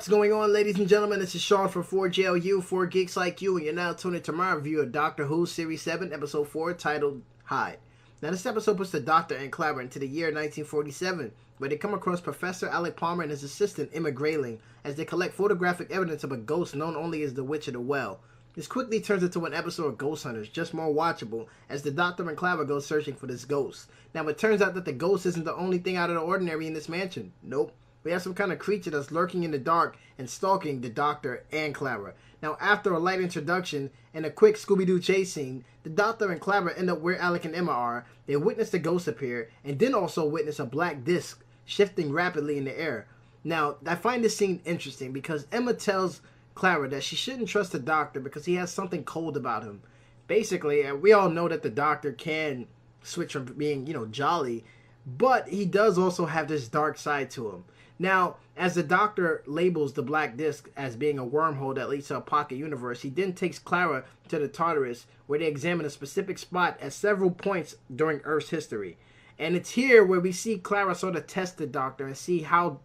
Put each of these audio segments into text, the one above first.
What's going on, ladies and gentlemen? This is Sean from 4JLU, 4 Geeks Like You, and you're now tuning to my review of Doctor Who Series 7, Episode 4, titled Hyde. Now, this episode puts the Doctor and Clara into the year 1947, where they come across Professor Alec Palmer and his assistant, Emma Grayling, as they collect photographic evidence of a ghost known only as the Witch of the Well. This quickly turns into an episode of Ghost Hunters, just more watchable, as the Doctor and Clara go searching for this ghost. Now, it turns out that the ghost isn't the only thing out of the ordinary in this mansion. Nope. We have some kind of creature that's lurking in the dark and stalking the Doctor and Clara. Now, after a light introduction and a quick Scooby-Doo chase scene, the Doctor and Clara end up where Alec and Emma are. They witness the ghost appear, and then also witness a black disc shifting rapidly in the air. Now, I find this scene interesting because Emma tells Clara that she shouldn't trust the Doctor because he has something cold about him. Basically, we all know that the Doctor can switch from being, jolly, but he does also have this dark side to him. Now, as the Doctor labels the black disc as being a wormhole that leads to a pocket universe, he then takes Clara to the TARDIS, where they examine a specific spot at several points during Earth's history. And it's here where we see Clara sort of test the Doctor and see how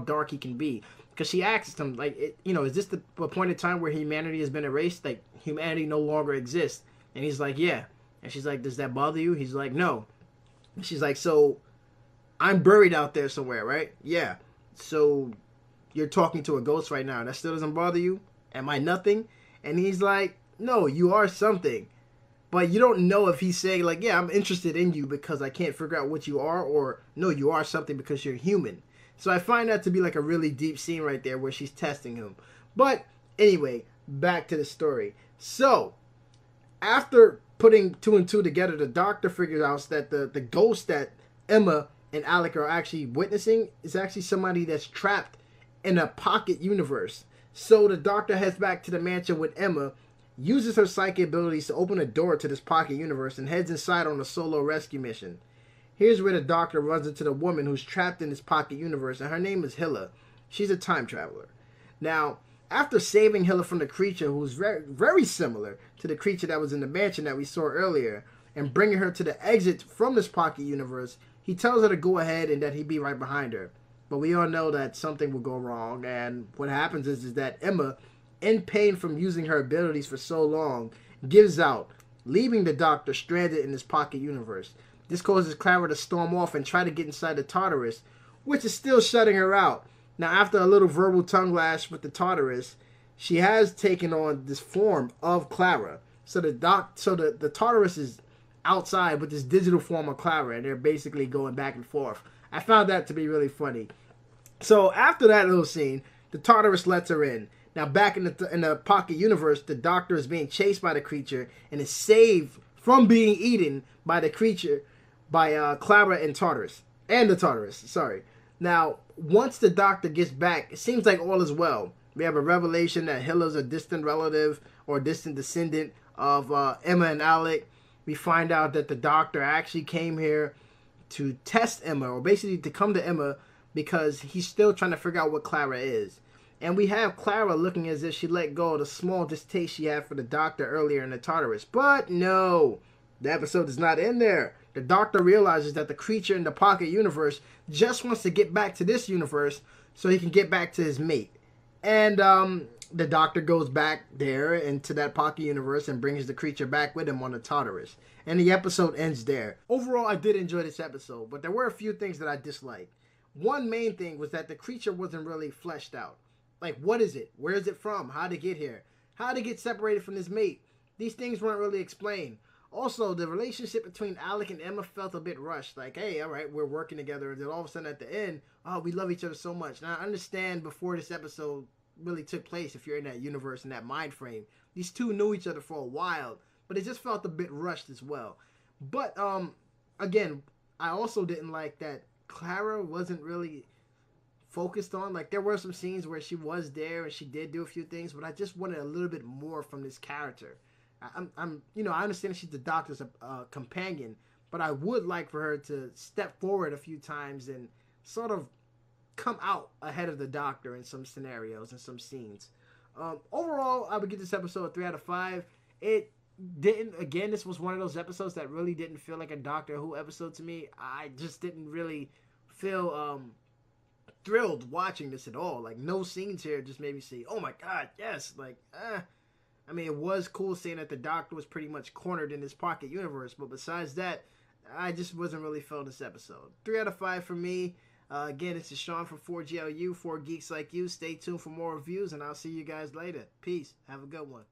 dark he can be. Because she asks him, is this the point in time where humanity has been erased? Like, humanity no longer exists. And he's like, yeah. And she's like, does that bother you? He's like, no. And she's like, so I'm buried out there somewhere, right? Yeah. So you're talking to a ghost right now. That still doesn't bother you? Am I nothing? And he's like, no, you are something. But you don't know if he's saying, like, yeah, I'm interested in you because I can't figure out what you are, or no, you are something because you're human. So I find that to be like a really deep scene right there where she's testing him. But anyway, back to the story. So after putting two and two together, the Doctor figures out that the ghost that Emma and Alec are actually witnessing is actually somebody that's trapped in a pocket universe. So the Doctor heads back to the mansion with Emma, uses her psychic abilities to open a door to this pocket universe, and heads inside on a solo rescue mission. Here's where the Doctor runs into the woman who's trapped in this pocket universe, and her name is Hilla. She's a time traveler. Now, after saving Hilla from the creature who's very, very similar to the creature that was in the mansion that we saw earlier, and bringing her to the exit from this pocket universe, he tells her to go ahead and that he'd be right behind her. But we all know that something will go wrong, and what happens is that Emma, in pain from using her abilities for so long, gives out, leaving the Doctor stranded in this pocket universe. This causes Clara to storm off and try to get inside the TARDIS, which is still shutting her out. Now, after a little verbal tongue lash with the TARDIS, she has taken on this form of Clara. So the TARDIS is outside with this digital form of Clara, and they're basically going back and forth. I found that to be really funny. So after that little scene, the TARDIS lets her in. Now, back in the pocket universe, the Doctor is being chased by the creature and is saved from being eaten by the creature by Clara and TARDIS. And the TARDIS, sorry. Now, once the Doctor gets back, it seems like all is well. We have a revelation that Hilla's a distant relative or distant descendant of Emma and Alec. We find out that the Doctor actually came here to test Emma, or basically to come to Emma because he's still trying to figure out what Clara is. And we have Clara looking as if she let go of the small distaste she had for the Doctor earlier in the TARDIS. But no, the episode is not in there. The Doctor realizes that the creature in the pocket universe just wants to get back to this universe so he can get back to his mate. And the Doctor goes back there into that pocket universe and brings the creature back with him on the TARDIS. And the episode ends there. Overall, I did enjoy this episode, but there were a few things that I disliked. One main thing was that the creature wasn't really fleshed out. Like, what is it? Where is it from? How'd it get here? How'd it get separated from his mate? These things weren't really explained. Also, the relationship between Alec and Emma felt a bit rushed. Like, hey, all right, we're working together. And then all of a sudden at the end, oh, we love each other so much. Now, I understand before this episode really took place, if you're in that universe, in that mind frame, these two knew each other for a while. But it just felt a bit rushed as well. But, again, I also didn't like that Clara wasn't really focused on. Like, there were some scenes where she was there and she did do a few things, but I just wanted a little bit more from this character. I understand she's the Doctor's companion, but I would like for her to step forward a few times and sort of come out ahead of the Doctor in some scenarios and some scenes. Overall, I would give this episode a 3 out of 5. It didn't, again, this was one of those episodes that really didn't feel like a Doctor Who episode to me. I just didn't really feel thrilled watching this at all. Like, no scenes here just made me say, oh my god, yes. Like, I mean, it was cool seeing that the Doctor was pretty much cornered in this pocket universe, but besides that, I just wasn't really feeling this episode. 3 out of 5 for me. Again, this is Sean from 4GLU, 4 Geeks Like You. Stay tuned for more reviews, and I'll see you guys later. Peace. Have a good one.